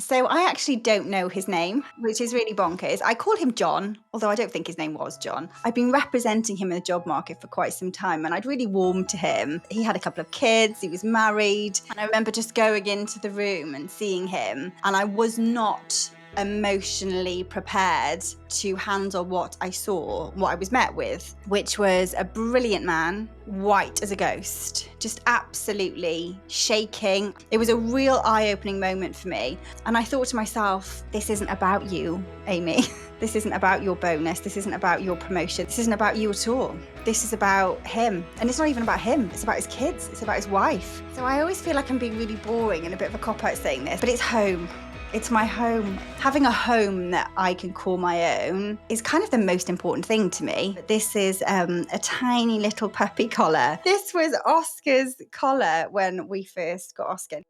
So I actually don't know his name, which is really bonkers. I call him John, although I don't think his name was John. I've been representing him in the job market for quite some time, and I'd really warmed to him. He had a couple of kids, he was married, and I remember just going into the room and seeing him, and I was not emotionally prepared to handle what I saw, what I was met with, which was a brilliant man, white as a ghost, just absolutely shaking. It was a real eye-opening moment for me. And I thought to myself, this isn't about you, Aimee. This isn't about your bonus. This isn't about your promotion. This isn't about you at all. This is about him. And it's not even about him. It's about his kids. It's about his wife. So I always feel like I'm being really boring and a bit of a cop-out saying this, but it's home. It's my home. Having a home that I can call my own is kind of the most important thing to me. This is a tiny little puppy collar. This was Oscar's collar when we first got Oscar.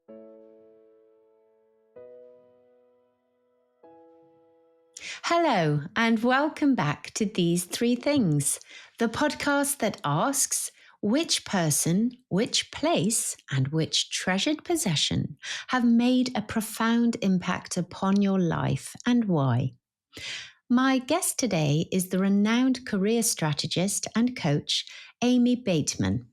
Hello, and welcome back to These Three Things, the podcast that asks which person, which place, and which treasured possession have made a profound impact upon your life and why. My guest today is the renowned career strategist and coach, Aimee Bateman.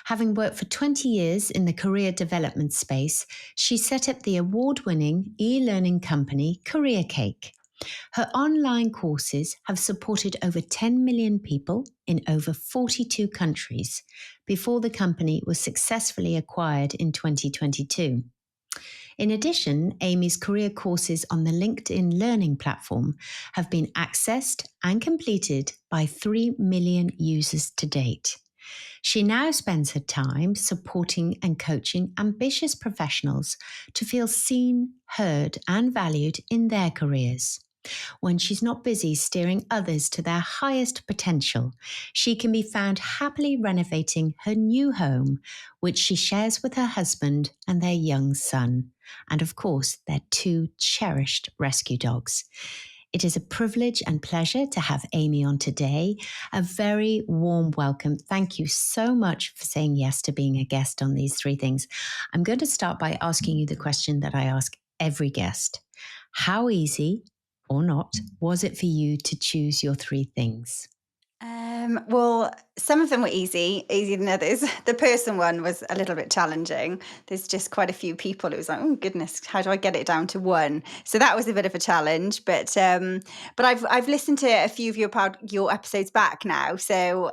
Having worked for 20 years in the career development space, she set up the award-winning e-learning company Careercake. Her online courses have supported over 10 million people in over 42 countries before the company was successfully acquired in 2022. In addition, Aimee's career courses on the LinkedIn Learning platform have been accessed and completed by 3 million users to date. She now spends her time supporting and coaching ambitious professionals to feel seen, heard, and valued in their careers. When she's not busy steering others to their highest potential, she can be found happily renovating her new home, which she shares with her husband and their young son, and of course, their 2 cherished rescue dogs. It is a privilege and pleasure to have Aimee on today. A very warm welcome. Thank you so much for saying yes to being a guest on These Three Things. I'm going to start by asking you the question that I ask every guest. How easy or not was it for you to choose your 3 things? Well, some of them were easier than others. The person one was a little bit challenging. There's just quite a few people. It was like, oh goodness, how do I get it down to one? So that was a bit of a challenge. But I've listened to a few of your episodes back now, so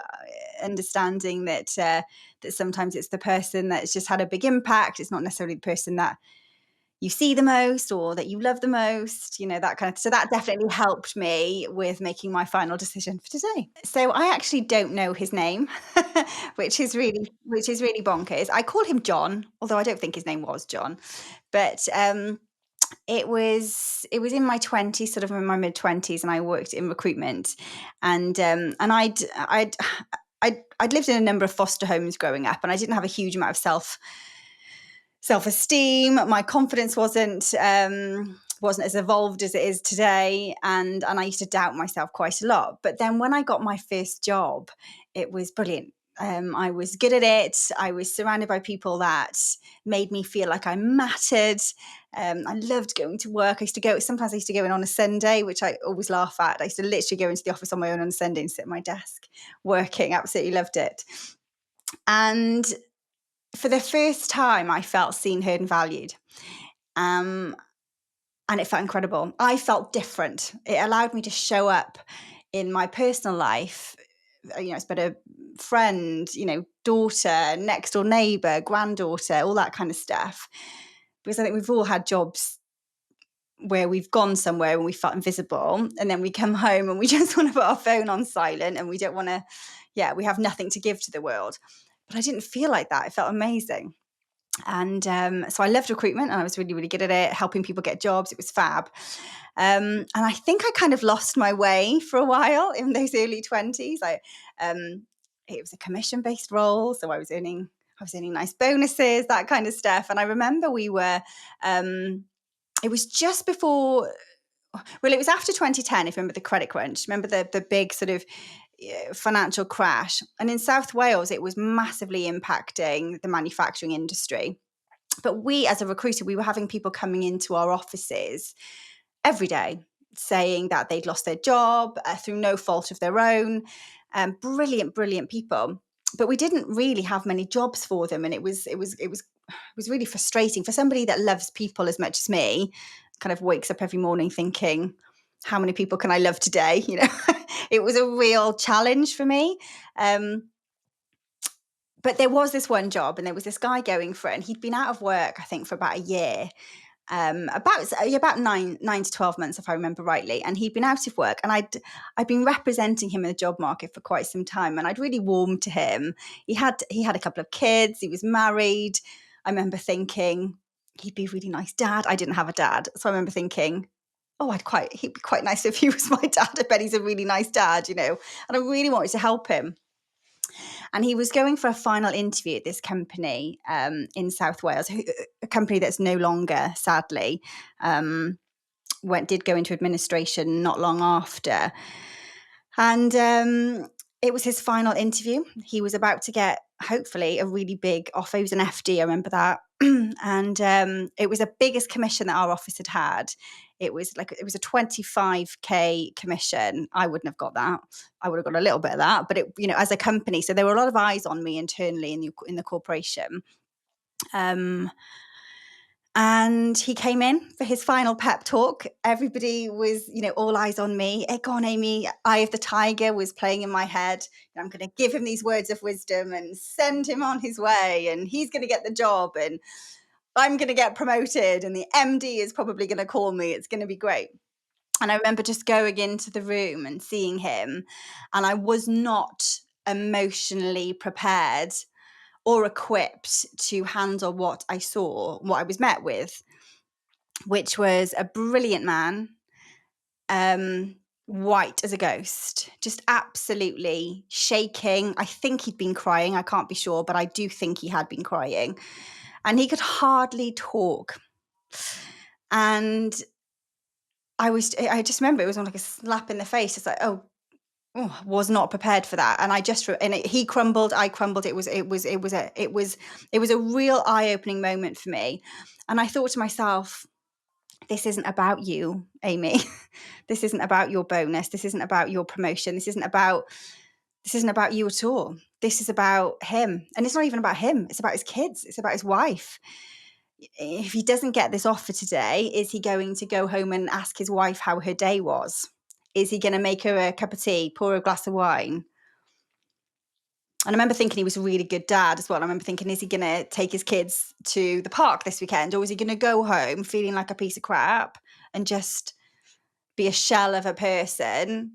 understanding that that sometimes it's the person that's just had a big impact. It's not necessarily the person that you see the most or that you love the most, that kind of. So that definitely helped me with making my final decision for today. So I actually don't know his name, which is really bonkers. I call him John, although I don't think his name was John. But it was in my 20s, sort of in my mid 20s, and I worked in recruitment, and I'd lived in a number of foster homes growing up, and I didn't have a huge amount of self-esteem. My confidence wasn't as evolved as it is today, and I used to doubt myself quite a lot. But then when I got my first job, it was brilliant. I was good at it. I was surrounded by people that made me feel like I mattered. I loved going to work. Sometimes I used to go in on a Sunday, which I always laugh at. I used to literally go into the office on my own on a Sunday and sit at my desk working. Absolutely loved it. And for the first time, I felt seen, heard, and valued. And it felt incredible. I felt different. It allowed me to show up in my personal life, as but a friend, daughter, next door neighbor, granddaughter, all that kind of stuff. Because I think we've all had jobs where we've gone somewhere and we felt invisible, and then we come home and we just want to put our phone on silent, and we don't want to, we have nothing to give to the world. But I didn't feel like that. It felt amazing. And so I loved recruitment, and I was really, really good at it, helping people get jobs. It was fab. And I think I kind of lost my way for a while in those early 20s. It was a commission-based role, so I was earning nice bonuses, that kind of stuff. And I remember it was just before, well, it was after 2010, if you remember the credit crunch. Remember the big sort of financial crash. And in South Wales, it was massively impacting the manufacturing industry. But we, as a recruiter, we were having people coming into our offices every day saying that they'd lost their job through no fault of their own. Brilliant people. But we didn't really have many jobs for them, and it was really frustrating for somebody that loves people as much as me. Kind of wakes up every morning thinking, how many people can I love today? It was a real challenge for me. But there was this one job, and there was this guy going for it, and he'd been out of work, I think, for about a year. About 9 to 12 months, if I remember rightly, and he'd been out of work, and I'd been representing him in the job market for quite some time, and I'd really warmed to him. He had a couple of kids, he was married. I remember thinking he'd be a really nice dad. I didn't have a dad, so I remember thinking, oh, he'd be quite nice if he was my dad. I bet he's a really nice dad, and I really wanted to help him. And he was going for a final interview at this company in South Wales, a company that's no longer, sadly, did go into administration not long after. And it was his final interview. He was about to get, hopefully, a really big offer. He was an FD, I remember that. And it was the biggest commission that our office had had. It was a 25k commission. I wouldn't have got that. I would have got a little bit of that, but as a company, so there were a lot of eyes on me internally in the corporation. And he came in for his final pep talk. Everybody was, all eyes on me. Hey, go on, Aimee. Eye of the Tiger was playing in my head. I'm going to give him these words of wisdom and send him on his way. And he's going to get the job. And I'm going to get promoted. And the MD is probably going to call me. It's going to be great. And I remember just going into the room and seeing him. And I was not emotionally prepared or equipped to handle what I saw, what I was met with, which was a brilliant man, white as a ghost, just absolutely shaking. I think he'd been crying. I can't be sure, but I do think he had been crying. And he could hardly talk. And I just remember it was like a slap in the face. It's like, was not prepared for that. And he crumbled, I crumbled. It was a real eye-opening moment for me. And I thought to myself, this isn't about you, Aimee. This isn't about your bonus. This isn't about your promotion. This isn't about you at all. This is about him. And it's not even about him. It's about his kids. It's about his wife. If he doesn't get this offer today, is he going to go home and ask his wife how her day was? Is he going to make her a cup of tea, pour her a glass of wine? And I remember thinking he was a really good dad as well. I remember thinking, is he going to take his kids to the park this weekend? Or is he going to go home feeling like a piece of crap and just be a shell of a person,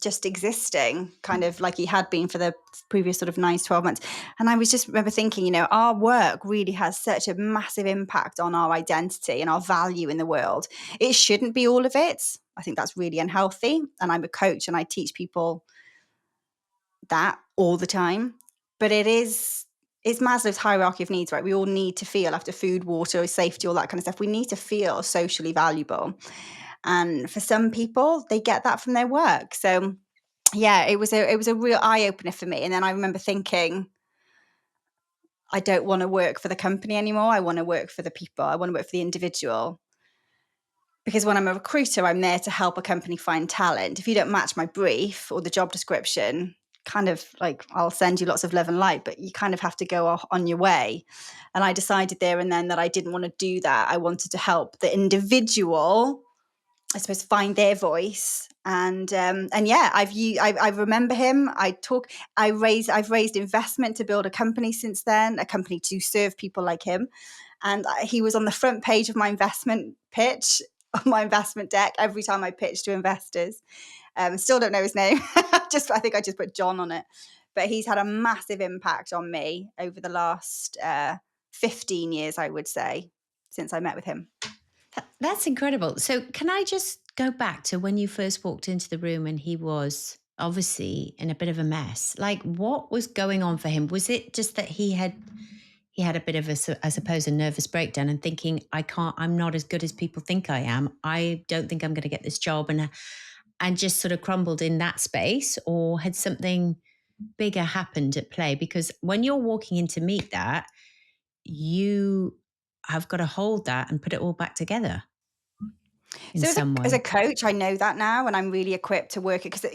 just existing, kind of like he had been for the previous sort of 9 to 12 months? And I was just remember thinking, our work really has such a massive impact on our identity and our value in the world. It shouldn't be all of it. I think that's really unhealthy. And I'm a coach and I teach people that all the time. But it's Maslow's hierarchy of needs, right? We all need to feel, after food, water, safety, all that kind of stuff, we need to feel socially valuable. And for some people, they get that from their work. So yeah, it was a real eye-opener for me. And then I remember thinking, I don't want to work for the company anymore. I want to work for the people. I want to work for the individual. Because when I'm a recruiter, I'm there to help a company find talent. If you don't match my brief or the job description, kind of like, I'll send you lots of love and light, but you kind of have to go on your way. And I decided there and then that I didn't want to do that. I wanted to help the individual, I suppose, find their voice. And yeah, I remember him. I've raised investment to build a company since then, a company to serve people like him. And he was on the front page of my investment pitch, on my investment deck, every time I pitched to investors. Still don't know his name. I think I just put John on it. But he's had a massive impact on me over the last 15 years, I would say, since I met with him. That's incredible. So can I just go back to when you first walked into the room and he was obviously in a bit of a mess? Like, what was going on for him? Was it just that he had a bit of I suppose, a nervous breakdown and thinking, I'm not as good as people think I am. I don't think I'm going to get this job, and just sort of crumbled in that space? Or had something bigger happened at play? Because when you're walking in to meet that, you I've got to hold that and put it all back together in So some as a way. coach, I know that now, and I'm really equipped to work it because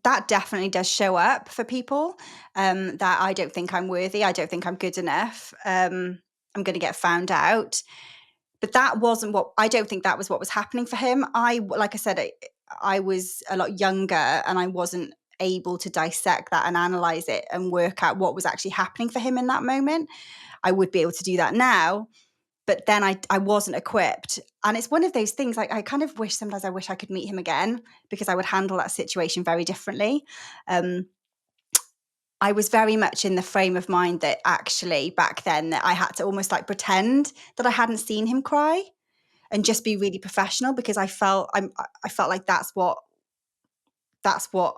that definitely does show up for people. That I don't think I'm worthy. I don't think I'm good enough. I'm going to get found out. But that wasn't what I don't think that was what was happening for him. Like I said, I was a lot younger, and I wasn't able to dissect that and analyze it and work out what was actually happening for him in that moment. I would be able to do that now, but then I wasn't equipped. And it's one of those things, like I kind of wish sometimes I wish I could meet him again, because I would handle that situation very differently. I was very much in the frame of mind that actually back then that I had to almost like pretend that I hadn't seen him cry and just be really professional, because I felt like that's what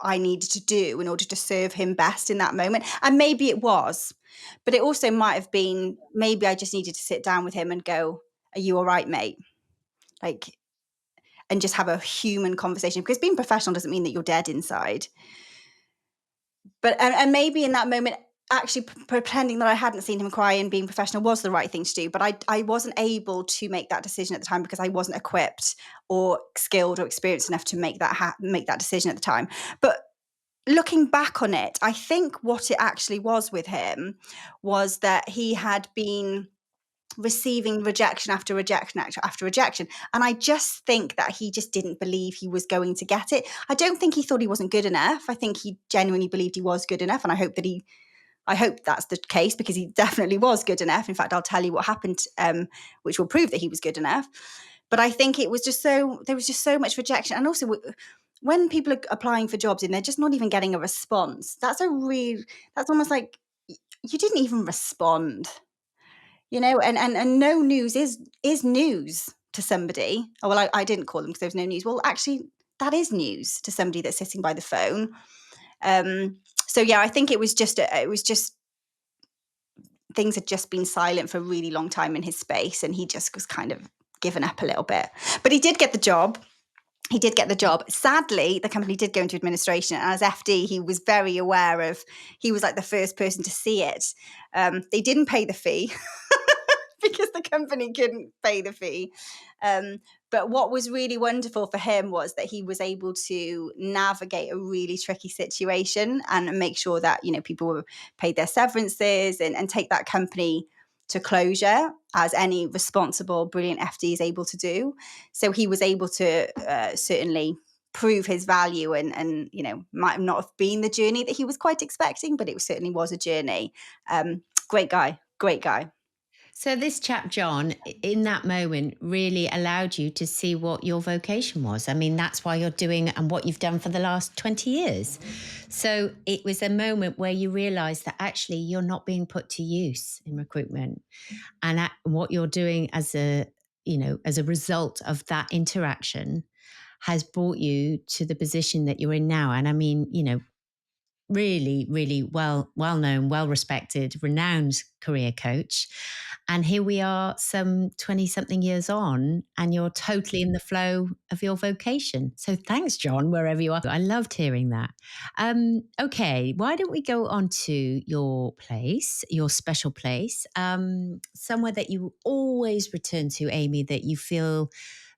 I needed to do in order to serve him best in that moment. And maybe it was, but it also might have been, maybe I just needed to sit down with him and go, "Are you all right, mate?" Like, and just have a human conversation, because being professional doesn't mean that you're dead inside. But, and maybe in that moment, actually pretending that I hadn't seen him cry and being professional was the right thing to do. But I wasn't able to make that decision at the time, because I wasn't equipped or skilled or experienced enough to make that decision at the time. But looking back on it, I think what it actually was with him was that he had been receiving rejection after rejection after rejection. And I just think that he just didn't believe he was going to get it. I don't think he thought he wasn't good enough. I think he genuinely believed he was good enough. And I hope that's the case, because he definitely was good enough. In fact, I'll tell you what happened, which will prove that he was good enough. But I think there was just so much rejection. And also, when people are applying for jobs and they're just not even getting a response, that's almost like you didn't even respond, and no news is news to somebody. Oh, well, I didn't call them because there was no news. Well, actually, that is news to somebody that's sitting by the phone. So yeah, I think it was just things had just been silent for a really long time in his space, and he just was kind of given up a little bit. But he did get the job. Sadly, the company did go into administration, and as FD, he was very aware of. He was like the first person to see it. They didn't pay the fee because the company couldn't pay the fee. But what was really wonderful for him was that he was able to navigate a really tricky situation and make sure that people were paid their severances, and take that company to closure, as any responsible, brilliant FD is able to do. So he was able to certainly prove his value, and might not have been the journey that he was quite expecting, but it certainly was a journey. Great guy, great guy. So this chap, John, in that moment really allowed you to see what your vocation was. I mean, that's why you're doing and what you've done for the last 20 years. So it was a moment where you realized that actually you're not being put to use in recruitment. And what you're doing as a result of that interaction has brought you to the position that you're in now. And I mean, really, really well known, well respected, renowned career coach. And here we are, some 20 something years on, and you're totally in the flow of your vocation. So thanks, John, wherever you are. I loved hearing that. Okay, why don't we go on to your place, your special place, somewhere that you always return to, Aimee, that you feel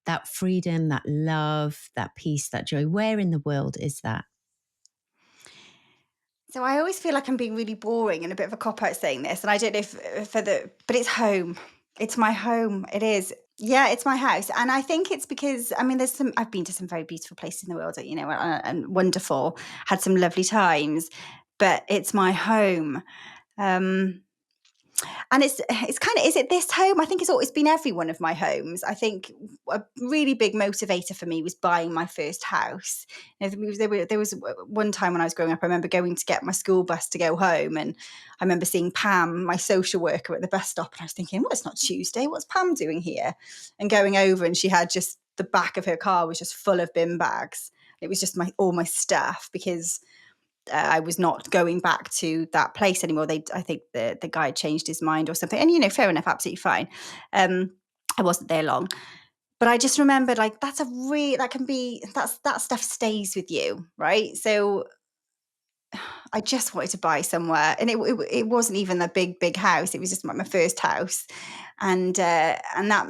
that freedom, that love, that peace, that joy. Where in the world is that? So I always feel like I'm being really boring and a bit of a cop out saying this, and I don't know but it's home. It's my home. It is. Yeah, it's my house, and I think it's because I've been to some very beautiful places in the world, and wonderful, had some lovely times, but it's my home. Um, and it's kind of, is it this home? I think it's been every one of my homes. I think a really big motivator for me was buying my first house. There was one time when I was growing up, I remember going to get my school bus to go home, and I remember seeing Pam, my social worker, at the bus stop, and I was thinking, well, it's not Tuesday, what's Pam doing here? And going over, and she had just the back of her car was just full of bin bags. It was just all my stuff, because I was not going back to that place anymore. I think the guy changed his mind or something. And fair enough, absolutely fine. I wasn't there long, but I just remembered, like, that stuff stays with you, right? So I just wanted to buy somewhere, and it wasn't even a big house. It was just my first house, and that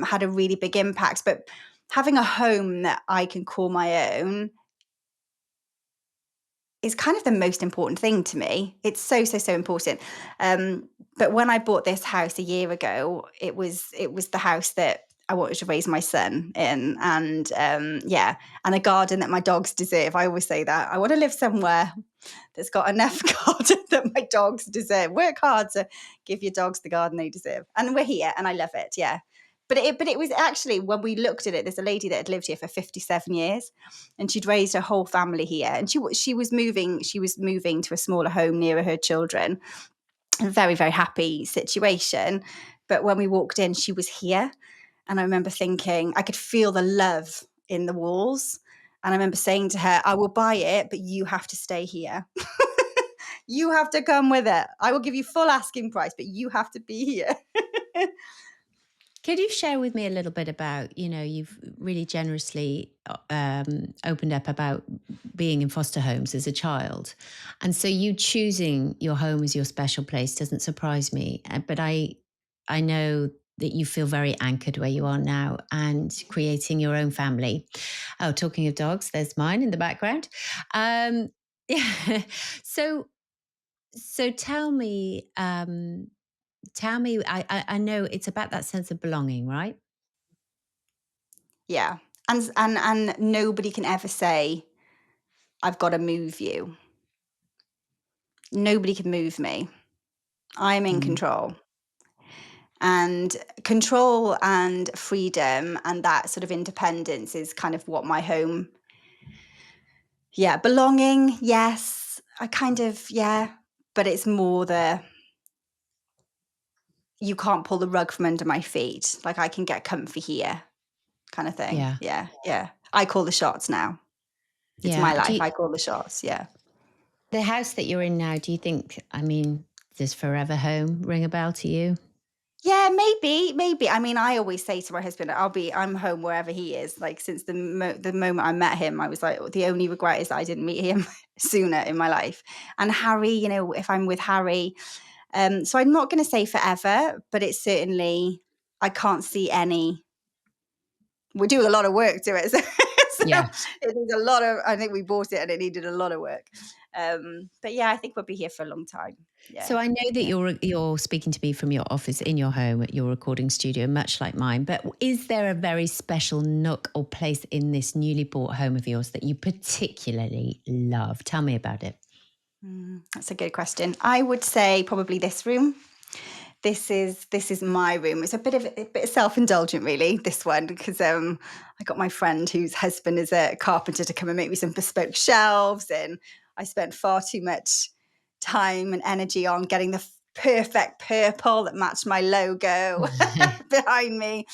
had a really big impact. But having a home that I can call my own is kind of the most important thing to me. It's so, so, so important. But when I bought this house a year ago, it was the house that I wanted to raise my son in, and and a garden that my dogs deserve. I always say that I want to live somewhere that's got enough garden that my dogs deserve. Work hard to give your dogs the garden they deserve. And we're here, and I love it. Yeah. But it was actually, when we looked at it, there's a lady that had lived here for 57 years, and she'd raised her whole family here, and she was moving to a smaller home nearer her children. A very, very happy situation. But when we walked in, she was here, and I remember thinking, I could feel the love in the walls. And I remember saying to her, I will buy it, but you have to stay here. You have to come with it. I will give you full asking price, but you have to be here. Could you share with me a little bit about, you've really generously opened up about being in foster homes as a child. And so you choosing your home as your special place doesn't surprise me. But I know that you feel very anchored where you are now and creating your own family. Oh, talking of dogs, there's mine in the background. Yeah. So tell me, I know it's about that sense of belonging, right? Yeah. And nobody can ever say, I've got to move you. Nobody can move me. I'm in Mm. control. And control and freedom and that sort of independence is kind of what my home. Yeah, belonging, yes. I kind of, yeah, but it's more the, you can't pull the rug from under my feet. Like, I can get comfy here, kind of thing. Yeah. Yeah, yeah. I call the shots now. It's Yeah. my life. I call the shots. Yeah. The house that you're in now, do you think, does forever home ring a bell to you? Yeah, maybe, maybe. I mean, I always say to my husband, I'm home wherever he is. Like, since the moment I met him, I was like, the only regret is that I didn't meet him sooner in my life. And Harry, if I'm with Harry, so I'm not going to say forever, but it's certainly, I can't see any. We're doing a lot of work to it, so, Yeah. it needs a lot of. I think we bought it and it needed a lot of work. But yeah, I think we'll be here for a long time. Yeah, So I know that yeah. you're speaking to me from your office in your home at your recording studio, much like mine. But is there a very special nook or place in this newly bought home of yours that you particularly love? Tell me about it. That's a good question. I would say probably this room. This is my room. It's a bit self-indulgent, really, this one, because I got my friend whose husband is a carpenter to come and make me some bespoke shelves, and I spent far too much time and energy on getting the perfect purple that matched my logo behind me.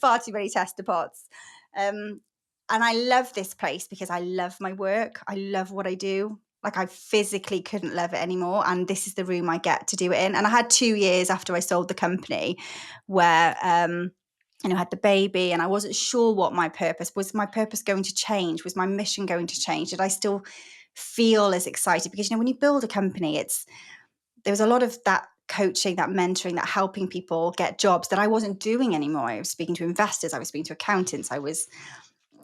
Far too many tester pots. And I love this place because I love my work. I love what I do. Like, I physically couldn't love it anymore. And this is the room I get to do it in. And I had 2 years after I sold the company where, I had the baby, and I wasn't sure what my purpose was. My purpose going to change? Was my mission going to change? Did I still feel as excited? Because, when you build a company, there was a lot of that coaching, that mentoring, that helping people get jobs that I wasn't doing anymore. I was speaking to investors. I was speaking to accountants. I was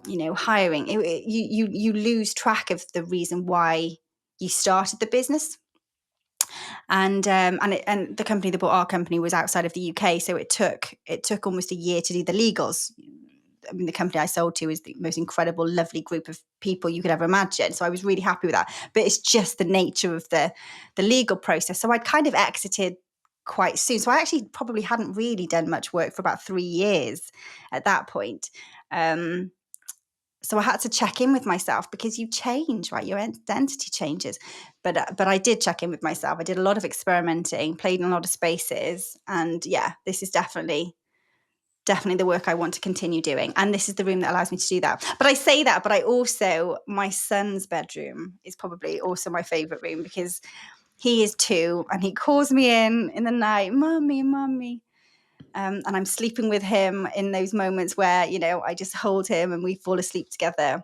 hiring. You lose track of the reason why you started the business. And the company that bought our company was outside of the UK, so it took almost a year to do the legals. I mean, the company I sold to is the most incredible, lovely group of people you could ever imagine. So I was really happy with that. But it's just the nature of the legal process. So I'd kind of exited quite soon. So I actually probably hadn't really done much work for about 3 years at that point. So I had to check in with myself, because you change, right? Your identity changes. But I did check in with myself. I did a lot of experimenting, played in a lot of spaces, and yeah, this is definitely the work I want to continue doing. And this is the room that allows me to do that. But I say that, but I also, my son's bedroom is probably also my favorite room, because he is 2 and he calls me in the night, "Mommy, mommy." And I'm sleeping with him in those moments where, I just hold him and we fall asleep together.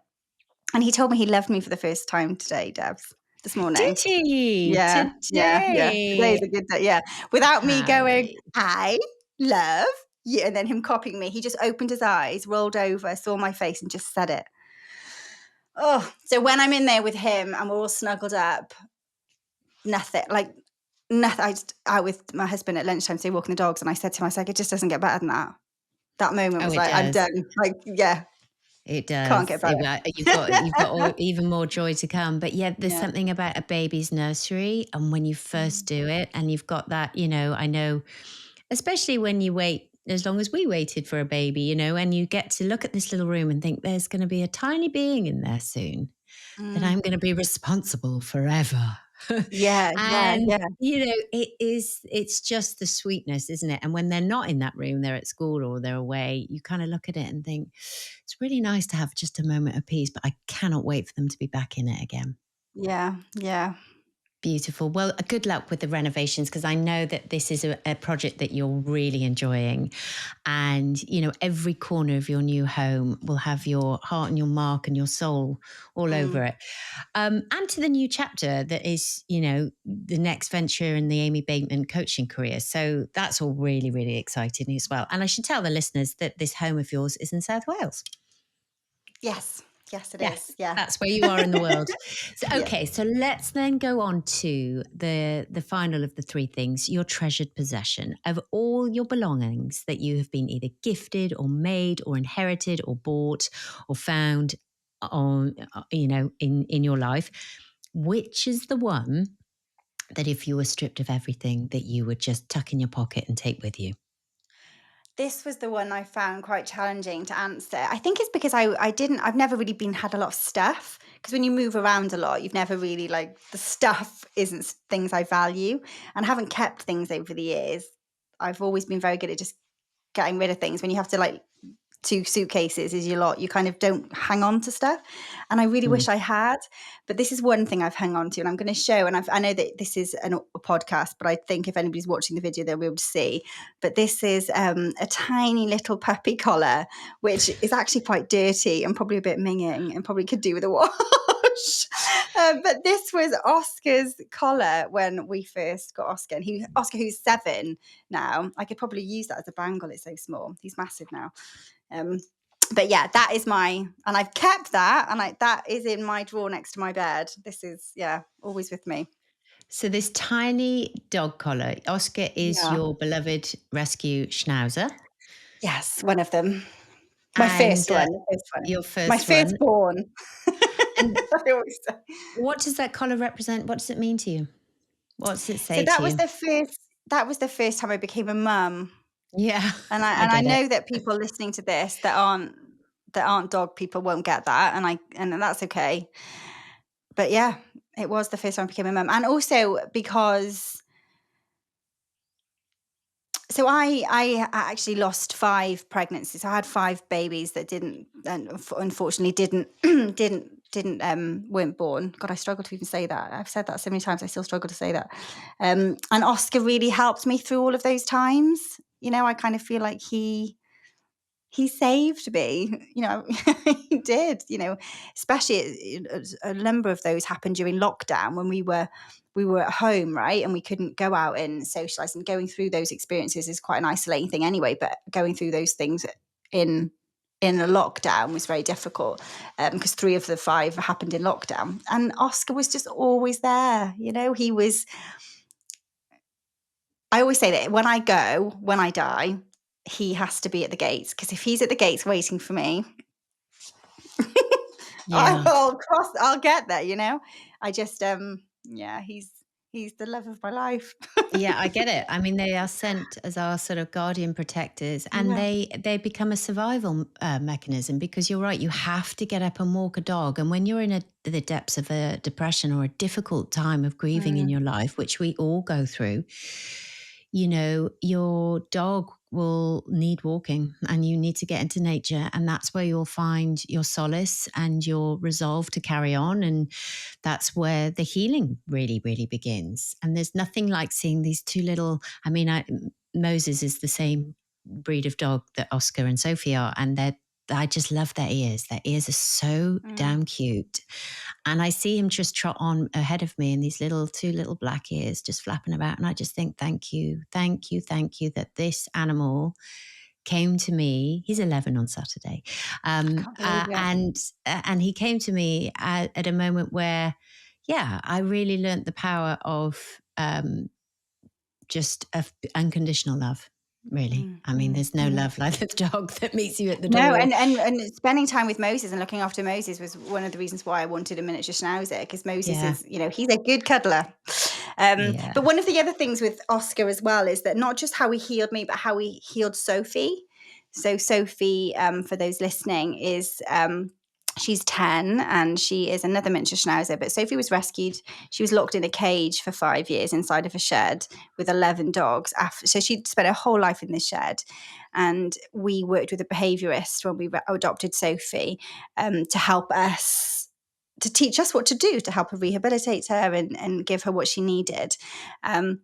And he told me he loved me for the first time today, Debs, this Did morning. he Yeah, yeah, yeah. today? Today's a good day. Yeah. Without me going, Harry. I love Yeah, and then him copying me. He just opened his eyes, rolled over, saw my face, and just said it. Oh, so when I'm in there with him and we're all snuggled up, nothing, like nothing. I just out with my husband at lunchtime, so walking the dogs, and I said to him, I was like, it just doesn't get better than that. That moment Oh, was it like, I'm does. done. Like, yeah, It can't does. get better. You've got even more joy to come. But yeah, there's Yeah. something about a baby's nursery, and when you first Mm. do it, and you've got that, I know, especially when you wait as long as we waited for a baby, and you get to look at this little room and think there's going to be a tiny being in there soon that Mm. I'm going to be responsible forever. Yeah, yeah, And yeah. it's just the sweetness, isn't it? And when they're not in that room, they're at school or they're away, you kind of look at it and think it's really nice to have just a moment of peace, but I cannot wait for them to be back in it again. Yeah, yeah. Beautiful. Well, good luck with the renovations, because I know that this is a project that you're really enjoying. And, every corner of your new home will have your heart and your mark and your soul all over Mm. it. And to the new chapter that is, the next venture in the Aimee Bateman coaching career. So that's all really, really exciting as well. And I should tell the listeners that this home of yours is in South Wales. Yes, yes, it is. Yes, Yeah. that's where you are in the world. So, Yeah. okay, so let's then go on to the final of the three things: your treasured possession of all your belongings that you have been either gifted or made or inherited or bought or found on, in your life. Which is the one that, if you were stripped of everything, that you would just tuck in your pocket and take with you? This was the one I found quite challenging to answer. I think it's because I've never really had a lot of stuff. Because when you move around a lot, you've never really, like, the stuff isn't things I value, and I haven't kept things over the years. I've always been very good at just getting rid of things. When you have to, like, 2 suitcases is your lot. You kind of don't hang on to stuff, and I really wish Mm. I had, but this is one thing I've hung on to, and I'm gonna show, and I know that this is a podcast, but I think if anybody's watching the video, they'll be able to see. But this is, a tiny little puppy collar, which is actually quite dirty and probably a bit minging and probably could do with a wash. But this was Oscar's collar when we first got Oscar, and Oscar, who's 7 now. I could probably use that as a bangle, it's so small. He's massive now. But yeah, that is and I've kept that, and that is in my drawer next to my bed. This is, yeah, always with me. So this tiny dog collar, Oscar is Yeah. your beloved rescue schnauzer. Yes, one of them. My And first one. The first one. your My first one. firstborn. And I always say. what does that collar represent? What does it mean to you? What does it So say to you? that was the first time I became a mum. Yeah, And I I get it. know that people listening to this that aren't dog people won't get that, and that's okay. But yeah, it was the first time I became a mum. And also because so I actually lost 5 pregnancies. I had 5 babies that didn't, and unfortunately didn't weren't born. God, I struggle to even say that. I've said that so many times. I still struggle to say that. And Oscar really helped me through all of those times. I kind of feel like he saved me, he did, especially a number of those happened during lockdown when we were at home, right? And we couldn't go out and socialize, and going through those experiences is quite an isolating thing anyway, but going through those things in a lockdown was very difficult, because 3 of the 5 happened in lockdown, and Oscar was just always there. I always say that when I die, he has to be at the gates, because if he's at the gates waiting for me, Yeah. I'll get there. I just, yeah, he's the love of my life. Yeah, I get it. I mean, they are sent as our sort of guardian protectors, and Yeah. they become a survival mechanism, because you're right, you have to get up and walk a dog. And when you're in the depths of a depression or a difficult time of grieving in Mm, your life, which we all go through, your dog will need walking, and you need to get into nature. And that's where you'll find your solace and your resolve to carry on. And that's where the healing really, really begins. And there's nothing like seeing these 2 little, Moses is the same breed of dog that Oscar and Sophie are. And I just love their ears. Their ears are so mm, damn cute. And I see him just trot on ahead of me, and these 2 little black ears just flapping about. And I just think, thank you, thank you, thank you that this animal came to me. He's 11 on Saturday. I can't believe it. And he came to me at a moment where, yeah, I really learnt the power of just unconditional love, really. Mm, I mean, mm, there's no mm. love like the dog that meets you at the No, door. and spending time with Moses and looking after Moses was one of the reasons why I wanted a miniature schnauzer, because Moses Yeah. is, he's a good cuddler. Yeah. But one of the other things with Oscar as well is that not just how he healed me, but how he healed Sophie. So Sophie, for those listening, is she's 10 and she is another miniature schnauzer. But Sophie was rescued. She was locked in a cage for 5 years inside of a shed with 11 dogs. So she'd spent her whole life in this shed. And we worked with a behaviourist when we adopted Sophie to help us, to teach us what to do, to help her rehabilitate her and give her what she needed. And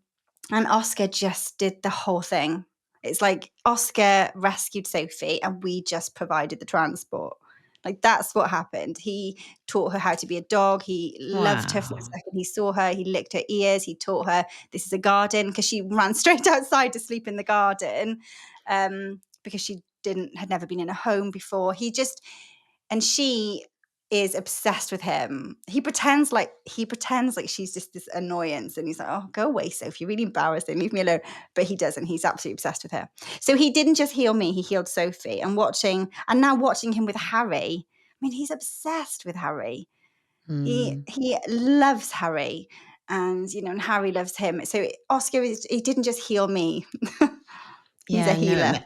Oscar just did the whole thing. It's like Oscar rescued Sophie and we just provided the transport. Like, that's what happened. He taught her how to be a dog. He loved her from the Wow. second he saw her. He licked her ears. He taught her this is a garden, because she ran straight outside to sleep in the garden, because she had never been in a home before. And she is obsessed with him. He pretends like she's just this annoyance, and he's like, "Oh, go away, Sophie. You're really embarrassing. Leave me alone." But he doesn't. He's absolutely obsessed with her. So he didn't just heal me; he healed Sophie. And now watching him with Harry. I mean, he's obsessed with Harry. Hmm. He loves Harry, and Harry loves him. So Oscar he didn't just heal me; he's a Yeah, no, healer.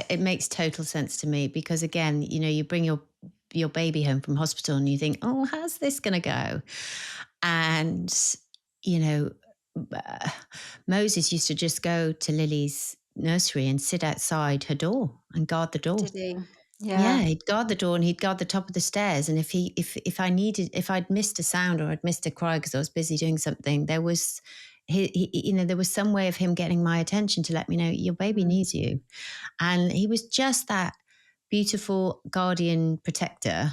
it makes total sense to me because again, you bring your baby home from hospital and you think, oh, how's this going to go? And you know, uh, Moses used to just go to Lily's nursery and sit outside her door and guard the door. Did he? Yeah, Yeah. he'd guard the door and he'd guard the top of the stairs. And if I'd missed a sound or I'd missed a cry because I was busy doing something, there was some way of him getting my attention to let me know your baby Mm, needs you. And he was just that beautiful guardian protector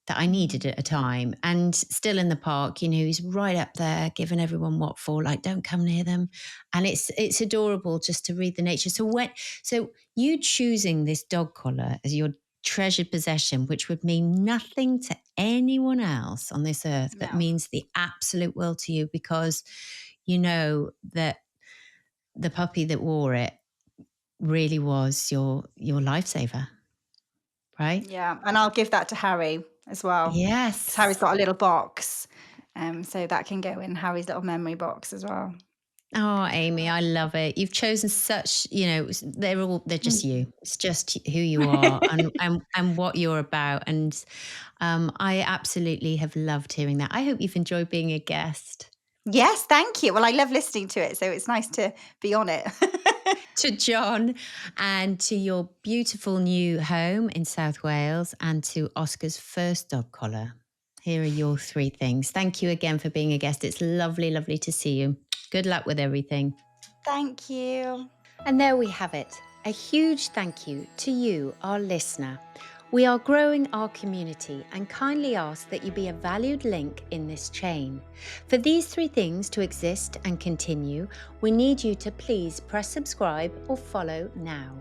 that I needed mm. at a time. And still in the park, he's right up there giving everyone what for, like, don't come near them. And it's adorable just to read the nature. So you choosing this dog collar as your treasured possession, which would mean nothing to anyone else on this earth, but No. means the absolute world to you because you know that the puppy that wore it really was your lifesaver, right? Yeah, and I'll give that to Harry as well, because Harry's Yes. got a little box, so that can go in Harry's little memory box as well. Oh, Amy, I love it. You've chosen such, they're just Mm. you. It's just who you are and what you're about. And I absolutely have loved hearing that. I hope you've enjoyed being a guest. Yes, thank you. Well, I love listening to it, so it's nice to be on it. To John and to your beautiful new home in South Wales and to Oscar's first dog collar. Here are your 3 things. Thank you again for being a guest. It's lovely, lovely to see you. Good luck with everything. Thank you. And there we have it. A huge thank you to you, our listener. We are growing our community and kindly ask that you be a valued link in this chain. For these 3 things to exist and continue, we need you to please press subscribe or follow now.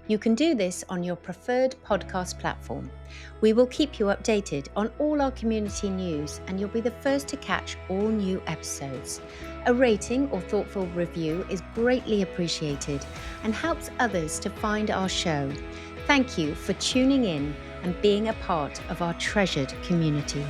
You can do this on your preferred podcast platform. We will keep you updated on all our community news and you'll be the first to catch all new episodes. A rating or thoughtful review is greatly appreciated and helps others to find our show. Thank you for tuning in and being a part of our treasured community.